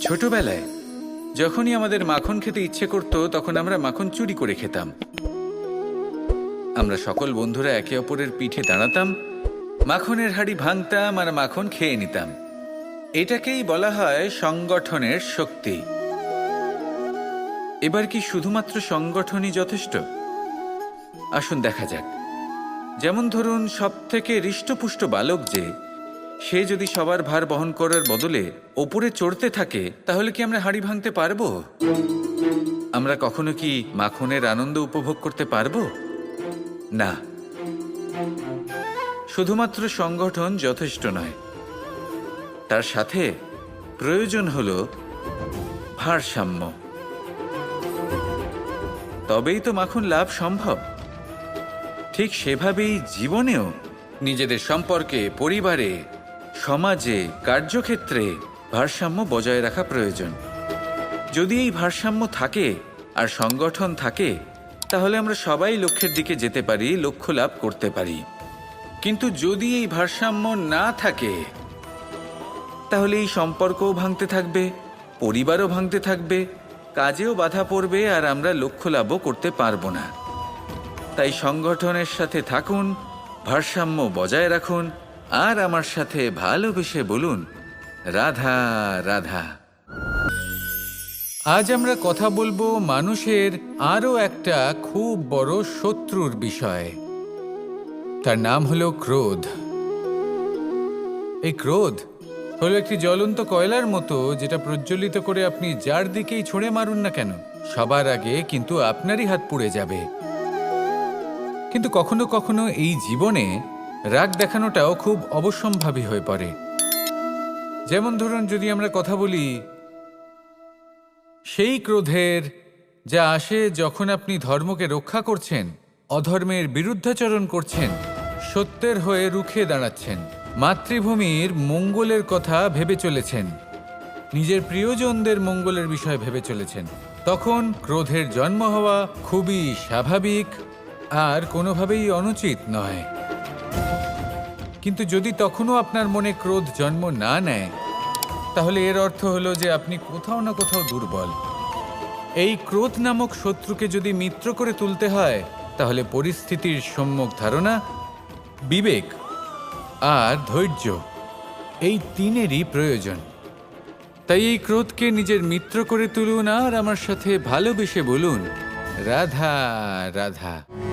ছোটবেলায় যখনই আমাদের মাখন খেতে ইচ্ছে করত তখন আমরা মাখন চুরি করে খেতাম। আমরা সকল বন্ধুরা একে অপরের পিঠে দাঁড়াতাম, মাখনের হাঁড়ি ভাঙতাম আর মাখন খেয়ে নিতাম। এটাকেই বলা হয় সংগঠনের শক্তি। এবার কি শুধুমাত্র সংগঠনই যথেষ্ট? আসুন দেখা যাক। যেমন ধরুন, সব থেকে হৃষ্টপুষ্ট বালক সে যদি সবার ভার বহন করার বদলে ওপরে চড়তে থাকে, তাহলে কি আমরা হাঁড়ি ভাঙতে পারবো? আমরা কখনো কি মাখনের আনন্দ উপভোগ করতে পারবো? না। শুধুমাত্র সংগঠন যথেষ্ট নয়, তার সাথে প্রয়োজন হলো ভারসাম্য। তবেই তো মাখন লাভ সম্ভব। ঠিক সেভাবেই জীবনেও নিজেদের সম্পর্কে, পরিবারে, সমাজে, কার্যক্ষেত্রে ভারসাম্য বজায় রাখা প্রয়োজন। যদি এই ভারসাম্য থাকে আর সংগঠন থাকে, তাহলে আমরা সবাই লক্ষ্যের দিকে যেতে পারি, লক্ষ্য লাভ করতে পারি। কিন্তু যদি এই ভারসাম্য না থাকে, তাহলে এই সম্পর্কও ভাঙতে থাকবে, পরিবারও ভাঙতে থাকবে, কাজেও বাধা পড়বে, আর আমরা লক্ষ্য লাভও করতে পারবো না। তাই সংগঠনের সাথে থাকুন, ভারসাম্য বজায় রাখুন, আর আমার সাথে ভালোবেসে বলুন, রাধা রাধা। আজ আমরা কথা বলবো মানুষের আরও একটা খুব বড় শত্রুর বিষয়। তার নাম হলো ক্রোধ। এই ক্রোধ হলো একটি জ্বলন্ত কয়লার মতো, যেটা প্রজ্বলিত করে আপনি যার দিকেই ছুঁড়ে মারুন না কেন, সবার আগে কিন্তু আপনারই হাত পুড়ে যাবে। কিন্তু কখনো কখনো এই জীবনে রাগ দেখানোটাও খুব অবশ্যম্ভাবী হয়ে পড়ে। যেমন ধরুন, যদি আমরা কথা বলি সেই ক্রোধের, যা আসে যখন আপনি ধর্মকে রক্ষা করছেন, অধর্মের বিরুদ্ধাচরণ করছেন, সত্যের হয়ে রুখে দাঁড়াচ্ছেন, মাতৃভূমির মঙ্গলের কথা ভেবে চলেছেন, নিজের প্রিয়জনদের মঙ্গলের বিষয় ভেবে চলেছেন, তখন ক্রোধের জন্ম হওয়া খুবই স্বাভাবিক আর কোনোভাবেই অনুচিত নয়। কিন্তু যদি তখনও আপনার মনে ক্রোধ জন্ম না নেয়, তাহলে এর অর্থ হলো যে আপনি কোথাও না কোথাও দুর্বল। এই ক্রোধ নামক শত্রুকে যদি মিত্র করে তুলতে হয়, তাহলে পরিস্থিতির সম্যক ধারণা, বিবেক আর ধৈর্য, এই তিনেরই প্রয়োজন। তাই এই ক্রোধকে নিজের মিত্র করে তুলুন আর আমার সাথে ভালোবেসে বলুন, রাধা রাধা।